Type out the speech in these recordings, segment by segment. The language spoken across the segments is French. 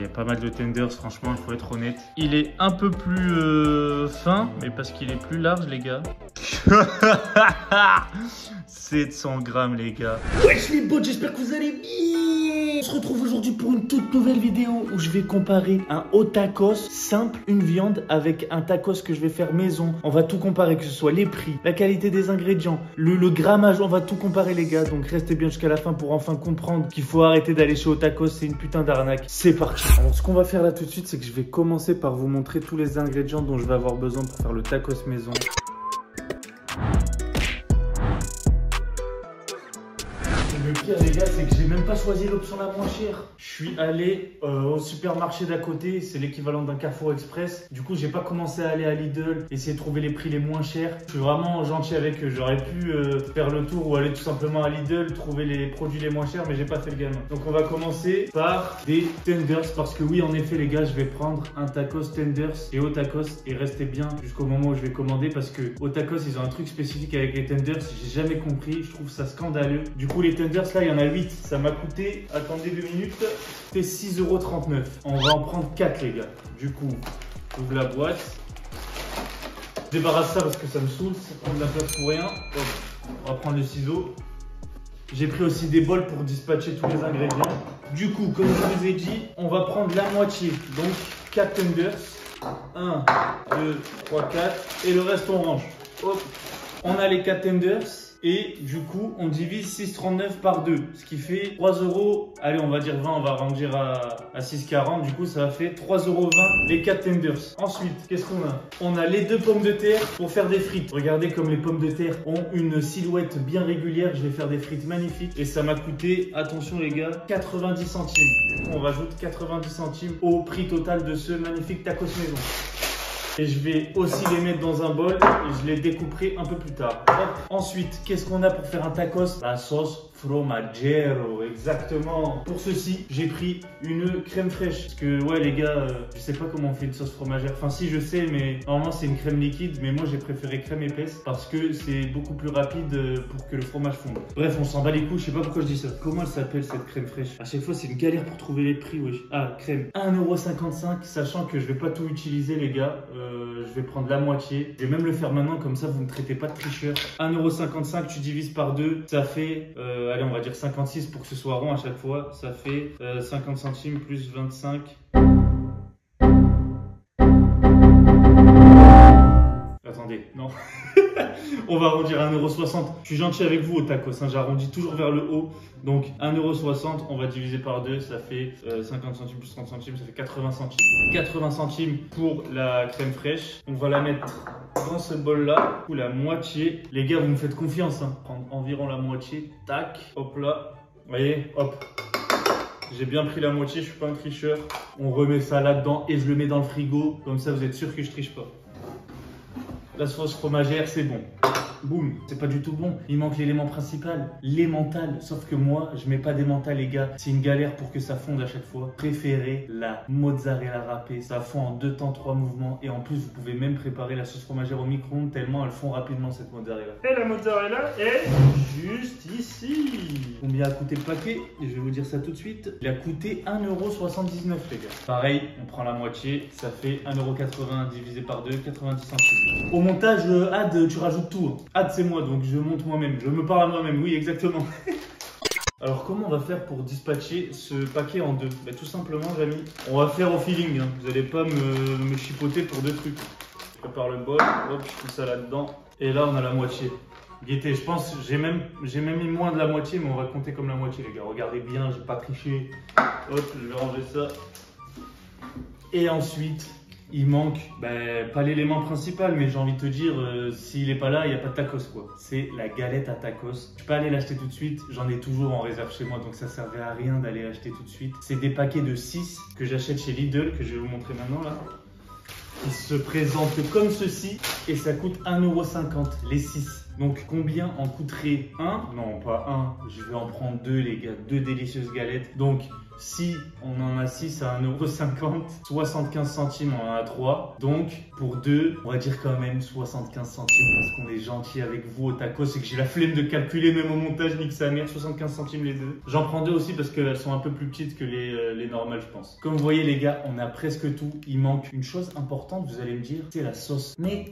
y a pas mal de tenders, franchement, il faut être honnête. Il est un peu plus fin, mais parce qu'il est plus large, les gars. 700 grammes, les gars. Wesh les bots, j'espère que vous allez bien. On se retrouve aujourd'hui pour une toute nouvelle vidéo où je vais comparer un haut tacos simple, une viande, avec un tacos que je vais faire maison. On va tout comparer, que ce soit les prix, la qualité des ingrédients, le grammage, on va tout comparer les gars. Donc restez bien jusqu'à la fin pour enfin comprendre qu'il faut arrêter d'aller chez Haut-Tacos, c'est une putain d'arnaque. C'est parti. Alors ce qu'on va faire là tout de suite, c'est que je vais commencer par vous montrer tous les ingrédients dont je vais avoir besoin pour faire le tacos maison. Le pire les gars, c'est que j'ai même pas choisi l'option la moins chère. Je suis allé au supermarché d'à côté, c'est l'équivalent d'un Carrefour Express. Du coup, j'ai pas commencé à aller à Lidl, essayer de trouver les prix les moins chers. Je suis vraiment gentil avec eux. J'aurais pu faire le tour ou aller tout simplement à Lidl, trouver les produits les moins chers, mais j'ai pas fait le gamin. Donc on va commencer par des tenders, parce que oui, en effet les gars, je vais prendre un tacos tenders et au tacos, et restez bien jusqu'au moment où je vais commander, parce que au tacos, ils ont un truc spécifique avec les tenders, j'ai jamais compris, je trouve ça scandaleux. Du coup, les tenders là, il y en a 8. Ça m'a coûté, attendez 2 minutes, c'était 6,39 €. On va en prendre 4 les gars. Du coup, j'ouvre la boîte. Je débarrasse ça parce que ça me saoule, ça prend de la place pour rien. Hop. On va prendre le ciseau. J'ai pris aussi des bols pour dispatcher tous les ingrédients. Du coup, comme je vous ai dit, on va prendre la moitié. Donc 4 tenders. 1, 2, 3, 4. Et le reste on range. Hop. On a les 4 tenders. Et du coup, on divise 6,39 par 2, ce qui fait 3 €. Allez, on va dire 20, on va ranger à 6,40. Du coup, ça va faire 3,20 € les 4 tenders. Ensuite, qu'est-ce qu'on a? On a les 2 pommes de terre pour faire des frites. Regardez comme les pommes de terre ont une silhouette bien régulière. Je vais faire des frites magnifiques. Et ça m'a coûté, attention les gars, 90 centimes. Du coup, on rajoute 90 centimes au prix total de ce magnifique tacos maison. Et je vais aussi les mettre dans un bol et je les découperai un peu plus tard. Hop. Ensuite, qu'est-ce qu'on a pour faire un tacos? La sauce fromagero, exactement. Pour ceci, j'ai pris une crème fraîche. Parce que ouais les gars, je sais pas comment on fait une sauce fromagère. Enfin si, je sais, mais normalement c'est une crème liquide. Mais moi j'ai préféré crème épaisse parce que c'est beaucoup plus rapide pour que le fromage fonde. Bref, on s'en bat les couilles, je sais pas pourquoi je dis ça. Comment elle s'appelle cette crème fraîche? À chaque fois c'est une galère pour trouver les prix, wesh. Ah, crème. 1,55 €, sachant que je vais pas tout utiliser les gars. Je vais prendre la moitié. Je vais même le faire maintenant, comme ça vous ne traitez pas de tricheur. 1,55 €, tu divises par 2, ça fait, allez on va dire 56 pour que ce soit rond à chaque fois. Ça fait 50 centimes plus 25. Attendez, non. On va arrondir à 1,60 €. Je suis gentil avec vous au tacos, hein, j'arrondis toujours vers le haut. Donc 1,60 €, on va diviser par 2, ça fait 50 centimes plus 30 centimes, ça fait 80 centimes. 80 centimes pour la crème fraîche. On va la mettre dans ce bol là, ou la moitié. Les gars, vous me faites confiance, hein. Prendre environ la moitié. Tac, hop là. Vous voyez, hop. J'ai bien pris la moitié, je suis pas un tricheur. On remet ça là-dedans et je le mets dans le frigo. Comme ça, vous êtes sûr que je triche pas. La sauce fromagère, c'est bon. Boum, c'est pas du tout bon. Il manque l'élément principal, l'emmental. Sauf que moi, je mets pas d'emmental, les gars. C'est une galère pour que ça fonde à chaque fois. Préférez la mozzarella râpée. Ça fond en 2 temps, 3 mouvements. Et en plus, vous pouvez même préparer la sauce fromagère au micro-ondes tellement elle fond rapidement cette mozzarella. Et la mozzarella est juste ici. Combien a coûté le paquet? Je vais vous dire ça tout de suite. Il a coûté 1,79 € les gars. Pareil, on prend la moitié. Ça fait 1,80 € divisé par 2, 90 centimes. Au montage, Ad, tu rajoutes tout. Ad, c'est moi, donc je monte moi-même. Je me parle à moi-même, oui, exactement. Alors, comment on va faire pour dispatcher ce paquet en 2? Bah, tout simplement, Jamy, on va faire au feeling. Hein. Vous n'allez pas me chipoter pour 2 trucs. Je prépare le bol, hop, je fous ça là-dedans. Et là, on a la moitié. Gaieté, je pense, j'ai même mis moins de la moitié, mais on va compter comme la moitié, les gars. Regardez bien, j'ai pas triché. Hop, je vais ranger ça. Et ensuite, il manque, pas l'élément principal, mais j'ai envie de te dire, s'il est pas là, il n'y a pas de tacos quoi. C'est la galette à tacos. Je peux aller l'acheter tout de suite, j'en ai toujours en réserve chez moi, donc ça servait à rien d'aller l'acheter tout de suite. C'est des paquets de 6 que j'achète chez Lidl, que je vais vous montrer maintenant là. Ils se présentent comme ceci et ça coûte 1,50 € les 6. Donc combien en coûterait un? Non, pas un, je vais en prendre deux les gars, deux délicieuses galettes. Donc si on en a 6 à 1,50 €, 75 centimes on en a 3. Donc pour 2, on va dire quand même 75 centimes parce qu'on est gentil avec vous au tacos et que j'ai la flemme de calculer même au montage, nique sa mère, 75 centimes les deux. J'en prends deux aussi parce qu'elles sont un peu plus petites que les normales je pense. Comme vous voyez les gars, on a presque tout. Il manque une chose importante, vous allez me dire, c'est la sauce. Mais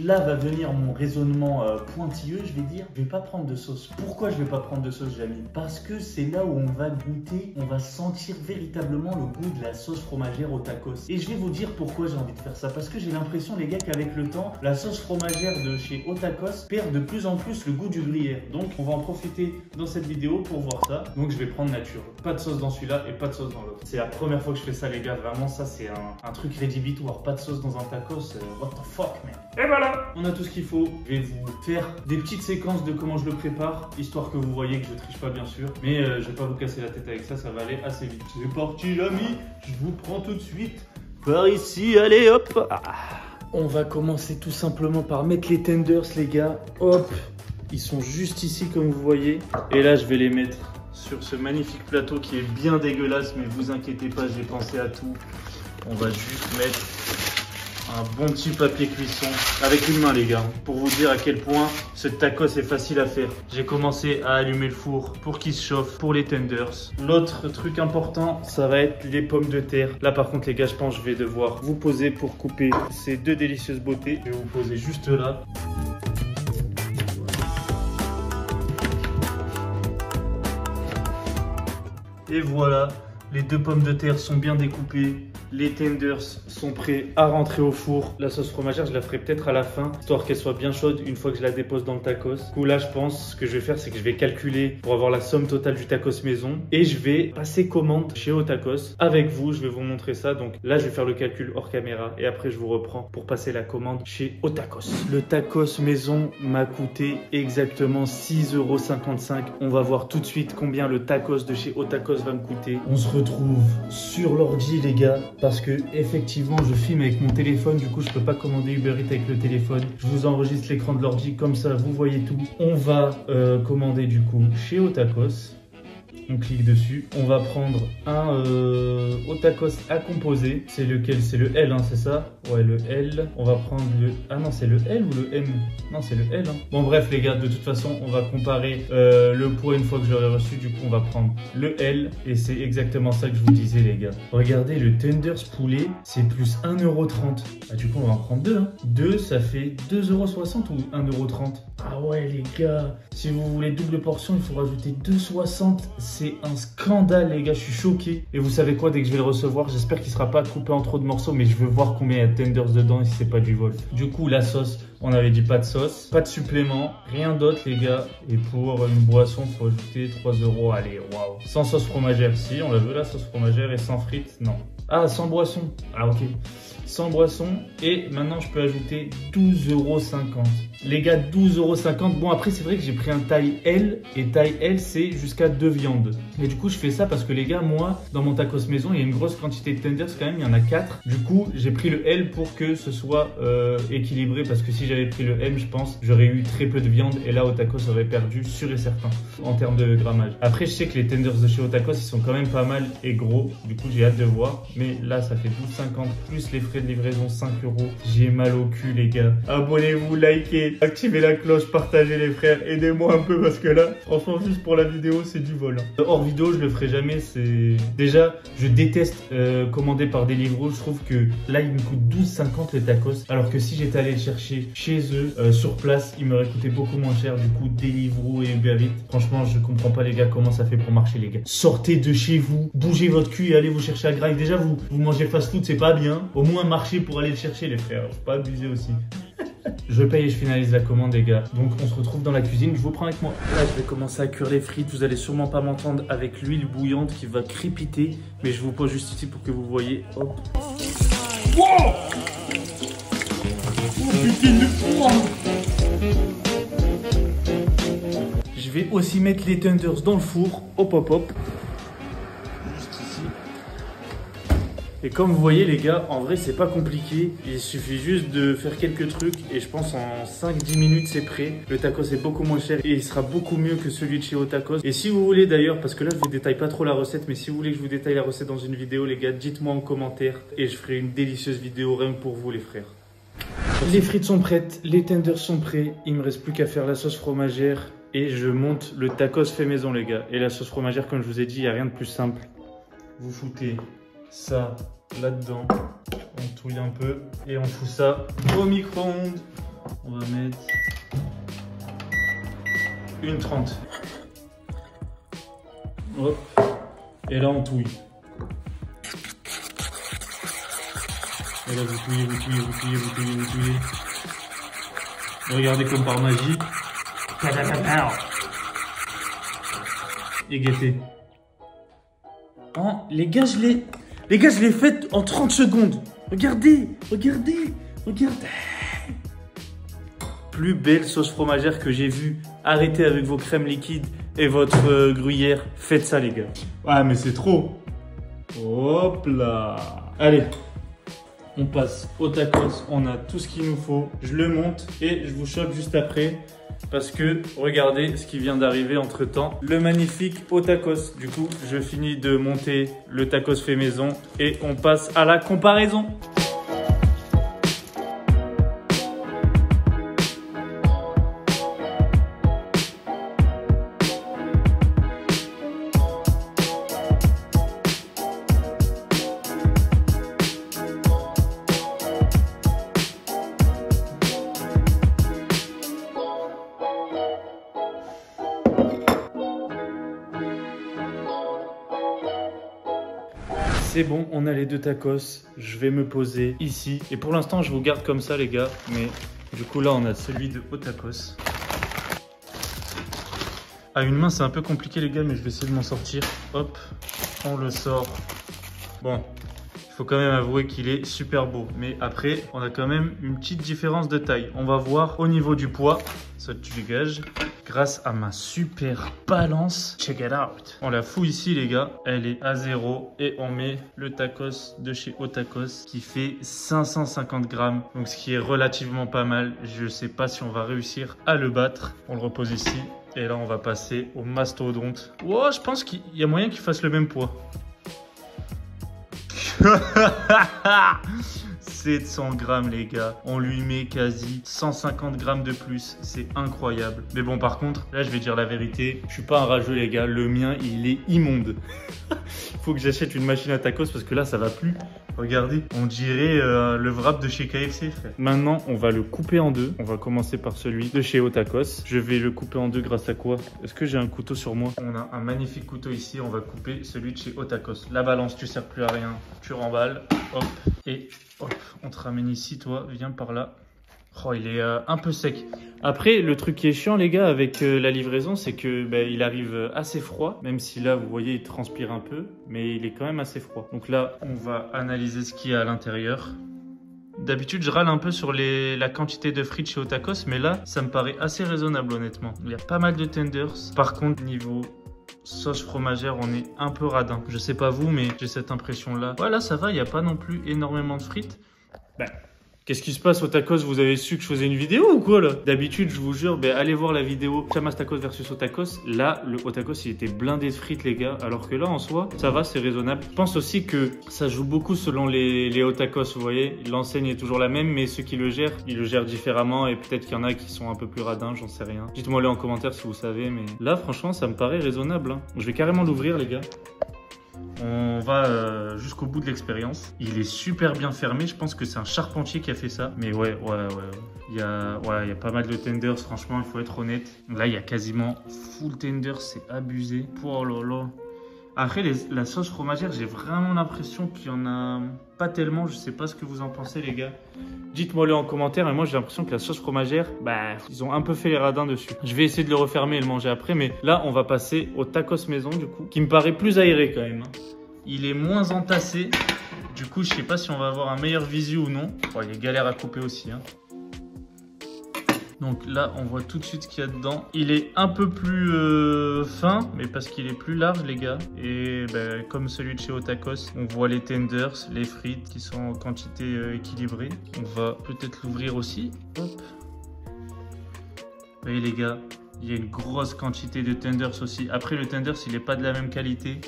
là va venir mon raisonnement pointilleux, je vais dire, je vais pas prendre de sauce. Pourquoi je vais pas prendre de sauce, Jamy? Parce que c'est là où on va goûter, on va sentir véritablement le goût de la sauce fromagère au tacos. Et je vais vous dire pourquoi j'ai envie de faire ça. Parce que j'ai l'impression, les gars, qu'avec le temps, la sauce fromagère de chez Au Tacos perd de plus en plus le goût du gruyère. Donc on va en profiter dans cette vidéo pour voir ça. Donc je vais prendre nature. Pas de sauce dans celui-là et pas de sauce dans l'autre. C'est la première fois que je fais ça, les gars. Vraiment, ça c'est un truc rédhibitoire. Pas de sauce dans un tacos. What the fuck, man. Et voilà, on a tout ce qu'il faut. Je vais vous faire des petites séquences de comment je le prépare, histoire que vous voyez que je triche pas bien sûr. Mais je vais pas vous casser la tête avec ça, ça va aller assez vite. C'est parti l'ami, je vous prends tout de suite par ici, allez hop. On va commencer tout simplement par mettre les tenders les gars. Hop, ils sont juste ici comme vous voyez. Et là je vais les mettre sur ce magnifique plateau qui est bien dégueulasse. Mais vous inquiétez pas, j'ai pensé à tout. On va juste mettre un bon petit papier cuisson avec une main les gars, pour vous dire à quel point ce tacos est facile à faire. J'ai commencé à allumer le four pour qu'il se chauffe pour les tenders. L'autre truc important, ça va être les pommes de terre. Là par contre les gars, je pense que je vais devoir vous poser pour couper ces deux délicieuses beautés. Je vais vous poser juste là. Et voilà, les deux pommes de terre sont bien découpées. Les tenders sont prêts à rentrer au four. La sauce fromagère, je la ferai peut-être à la fin, histoire qu'elle soit bien chaude une fois que je la dépose dans le tacos. Du coup, là, je pense, ce que je vais faire, c'est que je vais calculer pour avoir la somme totale du tacos maison. Et je vais passer commande chez Au Tacos. Avec vous, je vais vous montrer ça. Donc là, je vais faire le calcul hors caméra. Et après, je vous reprends pour passer la commande chez Au Tacos. Le tacos maison m'a coûté exactement 6,55 €. On va voir tout de suite combien le tacos de chez Au Tacos va me coûter. On se retrouve sur l'ordi, les gars. Parce que effectivement je filme avec mon téléphone, du coup je peux pas commander Uber Eats avec le téléphone. Je vous enregistre l'écran de l'ordi, comme ça vous voyez tout. On va commander du coup chez Au Tacos. On clique dessus. On va prendre un Au Tacos à composer. C'est lequel? C'est le L, hein, c'est ça? Ouais, le L. On va prendre le... Ah non, c'est le L ou le M? Non, c'est le L. Hein. Bon, bref, les gars, de toute façon, on va comparer le poids une fois que je l'aurai reçu. Du coup, on va prendre le L. Et c'est exactement ça que je vous disais, les gars. Regardez, le tenders poulet, c'est plus 1,30 €. Ah, du coup, on va en prendre deux. Hein. Deux, ça fait 2,60 € ou 1,30 €? Ah ouais, les gars. Si vous voulez double portion, il faut rajouter 2,60 €. C'est un scandale les gars, je suis choqué. Et vous savez quoi, dès que je vais le recevoir, j'espère qu'il sera pas coupé en trop de morceaux, mais je veux voir combien il y a de tenders dedans et si c'est pas du vol. Du coup la sauce, on avait dit pas de sauce, pas de supplément, rien d'autre les gars. Et pour une boisson, faut ajouter 3 €. Allez, waouh. Sans sauce fromagère, si, on la veut la sauce fromagère, et sans frites, non. Ah, sans boisson. Ah ok. Sans boisson. Et maintenant je peux ajouter 12,50 €. Les gars, 12,50 €. Bon après c'est vrai que j'ai pris un taille L. Et taille L c'est jusqu'à 2 viandes. Et du coup je fais ça parce que les gars, moi dans mon tacos maison, il y a une grosse quantité de tenders quand même. Il y en a 4. Du coup j'ai pris le L pour que ce soit équilibré. Parce que si j'avais pris le M, je pense j'aurais eu très peu de viande. Et là Au Tacos aurait perdu sûr et certain en termes de grammage. Après je sais que les tenders de chez Au Tacos ils sont quand même pas mal et gros. Du coup j'ai hâte de voir. Mais là ça fait 12,50 € plus les frais de livraison 5 €. J'ai mal au cul les gars. Abonnez-vous, likez, activez la cloche, partagez les frères, aidez-moi un peu parce que là, franchement juste pour la vidéo c'est du vol. Hors vidéo je le ferai jamais, c'est... Déjà je déteste commander par Deliveroo, je trouve que là il me coûte 12,50 € les tacos, alors que si j'étais allé le chercher chez eux, sur place, il m'aurait coûté beaucoup moins cher. Du coup Deliveroo et Uber Eats, franchement je comprends pas les gars comment ça fait pour marcher les gars. Sortez de chez vous, bougez votre cul et allez vous chercher à Graille. Déjà vous mangez fast food, c'est pas bien, au moins marchez pour aller le chercher les frères, faut pas abuser aussi. Je paye et je finalise la commande les gars. Donc on se retrouve dans la cuisine, je vous prends avec moi. Là je vais commencer à cuire les frites. Vous allez sûrement pas m'entendre avec l'huile bouillante qui va crépiter. Mais je vous pose juste ici pour que vous voyez. Hop. Wow, oh putain de froid. Je vais aussi mettre les tenders dans le four. Hop hop hop. Juste ici. Et comme vous voyez les gars, en vrai c'est pas compliqué. Il suffit juste de faire quelques trucs et je pense en 5-10 minutes c'est prêt. Le tacos est beaucoup moins cher et il sera beaucoup mieux que celui de chez Otakos. Et si vous voulez d'ailleurs, parce que là je vous détaille pas trop la recette, mais si vous voulez que je vous détaille la recette dans une vidéo les gars, dites-moi en commentaire et je ferai une délicieuse vidéo rien que pour vous les frères. Les frites sont prêtes, les tenders sont prêts, il me reste plus qu'à faire la sauce fromagère et je monte le tacos fait maison les gars. Et la sauce fromagère comme je vous ai dit, il n'y a rien de plus simple. Vous foutez ça là-dedans, on touille un peu et on fout ça au micro-ondes. On va mettre une 30. Hop. Et là on touille. Et là vous touillez, vous touillez, vous touillez, vous touillez, vous touillez. Et regardez comme par magie. Et gâté. Oh, les gars, je l'ai fait en 30 secondes. Regardez, regardez, regardez. Plus belle sauce fromagère que j'ai vue. Arrêtez avec vos crèmes liquides et votre gruyère. Faites ça, les gars. Ouais, mais c'est trop. Hop là. Allez, on passe au tacos. On a tout ce qu'il nous faut. Je le monte et je vous chope juste après. Parce que regardez ce qui vient d'arriver entre temps, le magnifique au tacos. Du coup, je finis de monter le tacos fait maison et on passe à la comparaison. C'est bon, on a les deux tacos. Je vais me poser ici. Et pour l'instant, je vous garde comme ça, les gars. Mais du coup, là, on a celui de Otakos. À une main, c'est un peu compliqué, les gars, mais je vais essayer de m'en sortir. Hop, on le sort. Bon, il faut quand même avouer qu'il est super beau. Mais après, on a quand même une petite différence de taille. On va voir au niveau du poids. Ça, tu dégages. Grâce à ma super balance. Check it out. On la fout ici, les gars. Elle est à 0. Et on met le tacos de chez Otakos qui fait 550 grammes. Donc, ce qui est relativement pas mal. Je sais pas si on va réussir à le battre. On le repose ici. Et là, on va passer au mastodonte. Wow, je pense qu'il y a moyen qu'il fasse le même poids. 700 grammes les gars, on lui met quasi 150 grammes de plus, c'est incroyable. Mais bon par contre, là je vais dire la vérité, je suis pas un rageux les gars, le mien il est immonde. Faut que j'achète une machine à tacos parce que là ça va plus. Regardez, on dirait le wrap de chez KFC frère. Maintenant on va le couper en deux, on va commencer par celui de chez Otakos. Je vais le couper en deux grâce à quoi? Est-ce que j'ai un couteau sur moi? On a un magnifique couteau ici, on va couper celui de chez Otakos. La balance, tu sers plus à rien, tu remballes, hop, et hop, on te ramène ici, toi, viens par là. Oh, il est un peu sec. Après, le truc qui est chiant, les gars, avec la livraison, c'est que il arrive assez froid. Même si là, vous voyez, il transpire un peu, mais il est quand même assez froid. Donc là, on va analyser ce qu'il y a à l'intérieur. D'habitude, je râle un peu sur la quantité de frites chez Otakos, mais là, ça me paraît assez raisonnable, honnêtement. Il y a pas mal de tenders. Par contre, niveau sauce fromagère, on est un peu radin. Je sais pas vous, mais j'ai cette impression-là. Voilà, ça va, il n'y a pas non plus énormément de frites. Qu'est-ce qui se passe au tacos? Vous avez su que je faisais une vidéo ou quoi là? D'habitude, je vous jure, allez voir la vidéo Chamas Tacos versus Otakos. Là, le Otakos, il était blindé de frites, les gars. Alors que là, en soi, ça va, c'est raisonnable. Je pense aussi que ça joue beaucoup selon les Otakos, vous voyez. L'enseigne est toujours la même, mais ceux qui le gèrent, ils le gèrent différemment. Et peut-être qu'il y en a qui sont un peu plus radins, j'en sais rien. Dites-moi-le en commentaire si vous savez, mais là, franchement, ça me paraît raisonnable. Hein. Je vais carrément l'ouvrir, les gars. On va jusqu'au bout de l'expérience. Il est super bien fermé. Je pense que c'est un charpentier qui a fait ça. Mais ouais. Il y a pas mal de tenders. Franchement, il faut être honnête. Là, il y a quasiment full tenders. C'est abusé. Oh là là. Après, la sauce fromagère, j'ai vraiment l'impression qu'il y en a pas tellement. Je sais pas ce que vous en pensez, les gars. Dites-moi-le en commentaire. Mais moi, j'ai l'impression que la sauce fromagère, ils ont un peu fait les radins dessus. Je vais essayer de le refermer et le manger après. Mais là, on va passer au tacos maison, du coup, qui me paraît plus aéré quand même. Il est moins entassé. Du coup, je sais pas si on va avoir un meilleur visu ou non. Oh, il est galère à couper aussi. Hein. Donc là, on voit tout de suite ce qu'il y a dedans. Il est un peu plus fin, mais parce qu'il est plus large, les gars. Et ben, comme celui de chez Otakos, on voit les tenders, les frites qui sont en quantité équilibrée. On va peut-être l'ouvrir aussi. Hop. Vous voyez les gars, il y a une grosse quantité de tenders aussi. Après, le tenders, il n'est pas de la même qualité.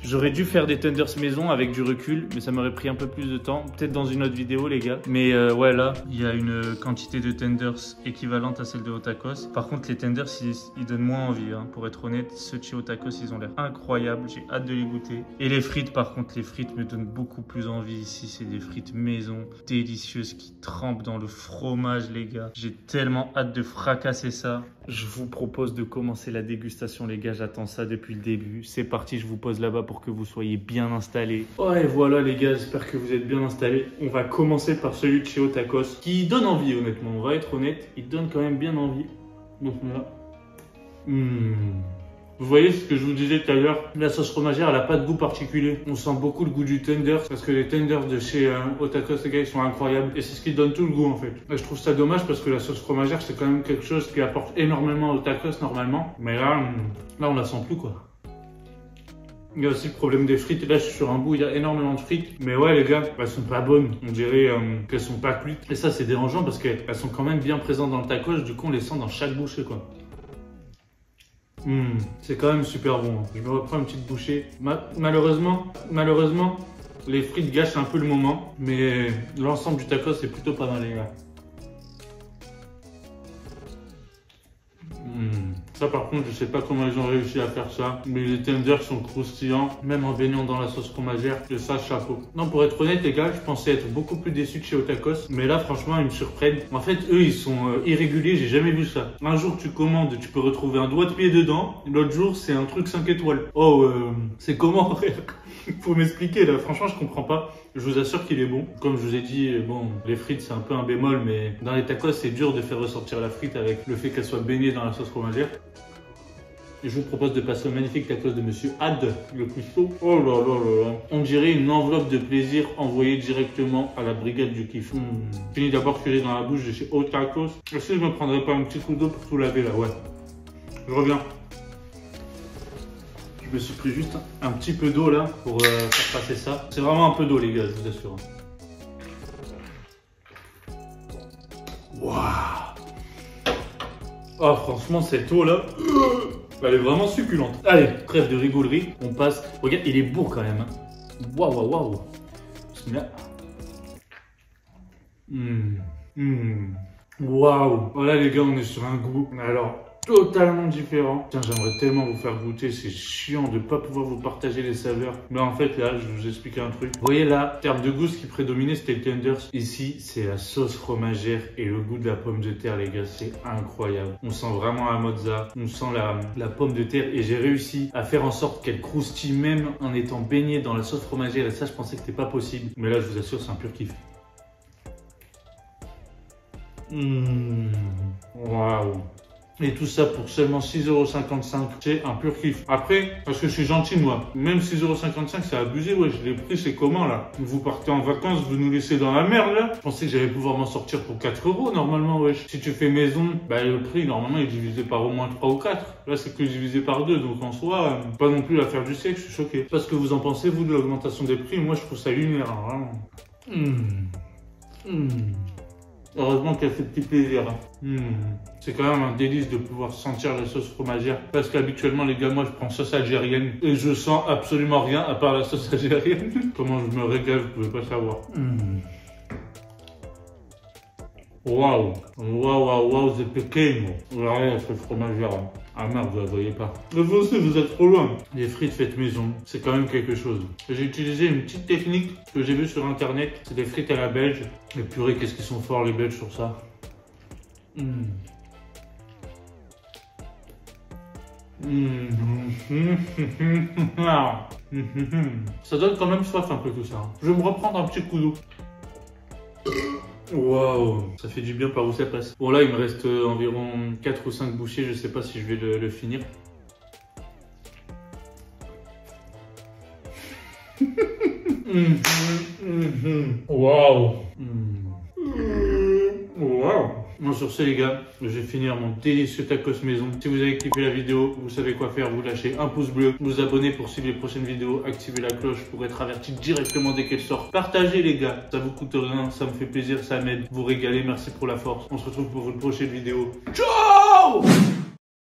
J'aurais dû faire des tenders maison avec du recul, mais ça m'aurait pris un peu plus de temps. Peut-être dans une autre vidéo, les gars. Mais ouais, là, il y a une quantité de tenders équivalente à celle de Otakos. Par contre, les tenders, ils donnent moins envie. Hein. Pour être honnête, ceux de chez Otakos, ils ont l'air incroyables. J'ai hâte de les goûter. Et les frites, par contre, les frites me donnent beaucoup plus envie ici. C'est des frites maison, délicieuses, qui trempent dans le fromage, les gars. J'ai tellement hâte de fracasser ça. Je vous propose de commencer la dégustation, les gars. J'attends ça depuis le début. C'est parti, je vous pose là-bas pour que vous soyez bien installés. Ouais, voilà, les gars, j'espère que vous êtes bien installés. On va commencer par celui de chez Otakos, qui donne envie, honnêtement. On va être honnête, il donne quand même bien envie. Donc là. Vous voyez ce que je vous disais tout à l'heure, la sauce fromagère, elle n'a pas de goût particulier. On sent beaucoup le goût du tender, parce que les tenders de chez Otakos, les gars, ils sont incroyables. Et c'est ce qui donne tout le goût, en fait. Et je trouve ça dommage, parce que la sauce fromagère, c'est quand même quelque chose qui apporte énormément à Otakos, normalement. Mais là, on la sent plus, quoi. Il y a aussi le problème des frites. Là, je suis sur un bout, il y a énormément de frites. Mais ouais, les gars, elles sont pas bonnes. On dirait qu'elles sont pas cuites. Et ça, c'est dérangeant, parce qu'elles sont quand même bien présentes dans le tacos. Du coup, on les sent dans chaque bouchée, quoi. C'est quand même super bon. Je me reprends une petite bouchée. Malheureusement, les frites gâchent un peu le moment. Mais l'ensemble du tacos, c'est plutôt pas mal, les gars. Ça, par contre, je sais pas comment ils ont réussi à faire ça. Mais les tenders sont croustillants, même en baignant dans la sauce fromagère. Et ça, chapeau. Non, pour être honnête, les gars, je pensais être beaucoup plus déçu de chez Otakos. Mais là, franchement, ils me surprennent. En fait, eux, ils sont irréguliers. J'ai jamais vu ça. Un jour, tu commandes, tu peux retrouver un doigt de pied dedans. L'autre jour, c'est un truc 5 étoiles. Oh, c'est comment, frère? Faut m'expliquer, là. Franchement, je comprends pas. Je vous assure qu'il est bon. Comme je vous ai dit, bon, les frites, c'est un peu un bémol, mais dans les tacos, c'est dur de faire ressortir la frite avec le fait qu'elle soit baignée dans la sauce fromagère. Et je vous propose de passer au magnifique tacos de Monsieur Had, le cuistot. Oh là là là là. On dirait une enveloppe de plaisir envoyée directement à la brigade du kiff. Fini d'abord ce que j'ai dans la bouche de chez Otakos. Est-ce que je me prendrais pas un petit coup d'eau pour tout laver là? Ouais. Je reviens. Je me suis pris juste un petit peu d'eau là pour faire passer ça. C'est vraiment un peu d'eau, les gars, je vous assure. Waouh! Oh, franchement, cette eau là, elle est vraiment succulente. Allez, trêve de rigolerie, on passe. Regarde, il est beau quand même. Waouh, waouh, waouh. Waouh. Voilà, les gars, on est sur un goût. Alors, totalement différent. Tiens, j'aimerais tellement vous faire goûter. C'est chiant de ne pas pouvoir vous partager les saveurs. Mais en fait, là, je vais vous expliquer un truc. Vous voyez là, en termes de goût, ce qui prédominait, c'était le tenders. Ici, c'est la sauce fromagère et le goût de la pomme de terre, les gars. C'est incroyable. On sent vraiment la mozza. On sent la pomme de terre. Et j'ai réussi à faire en sorte qu'elle croustille même en étant baignée dans la sauce fromagère. Et ça, je pensais que c'était pas possible. Mais là, je vous assure, c'est un pur kiff. Waouh. Et tout ça pour seulement 6,55 €. C'est un pur kiff. Après, parce que je suis gentil, moi. Même 6,55 €, c'est abusé, ouais. Les prix, c'est comment, là? Vous partez en vacances, vous nous laissez dans la merde, là. Je pensais que j'allais pouvoir m'en sortir pour 4 € normalement, wesh. Si tu fais maison, bah, le prix, normalement, il est divisé par au moins 3 ou 4. Là, c'est que divisé par 2. Donc, en soi, pas non plus l'affaire du siècle, je suis choqué. Parce que vous en pensez, vous, de l'augmentation des prix? Moi, je trouve ça lunaire, hein, vraiment. Heureusement qu'elle fait petit plaisir. C'est quand même un délice de pouvoir sentir la sauce fromagère. Parce qu'habituellement, les gars, moi, je prends sauce algérienne. Et je sens absolument rien à part la sauce algérienne. Comment je me régale, vous pouvez pas savoir. Waouh. Waouh, waouh, waouh, c'est pequeño. Regardez la sauce fromagère. Ah merde, vous la voyez pas. Mais vous aussi, vous êtes trop loin. Les frites faites maison, c'est quand même quelque chose. J'ai utilisé une petite technique que j'ai vue sur internet. C'est des frites à la belge. Mais purée, qu'est-ce qu'ils sont forts les Belges sur ça. Ça donne quand même soif un peu tout ça. Je vais me reprendre un petit coup d'eau. Waouh, ça fait du bien par où ça passe. Bon là il me reste environ 4 ou 5 bouchées, je sais pas si je vais le finir. Waouh. Waouh. Bon, sur ce les gars, je vais finir mon délicieux tacos maison. Si vous avez kiffé la vidéo, vous savez quoi faire, vous lâchez un pouce bleu, vous abonnez pour suivre les prochaines vidéos, activez la cloche pour être averti directement dès qu'elle sort. Partagez les gars, ça vous coûte rien, ça me fait plaisir, ça m'aide, vous régalez, merci pour la force. On se retrouve pour une prochaine vidéo. Ciao!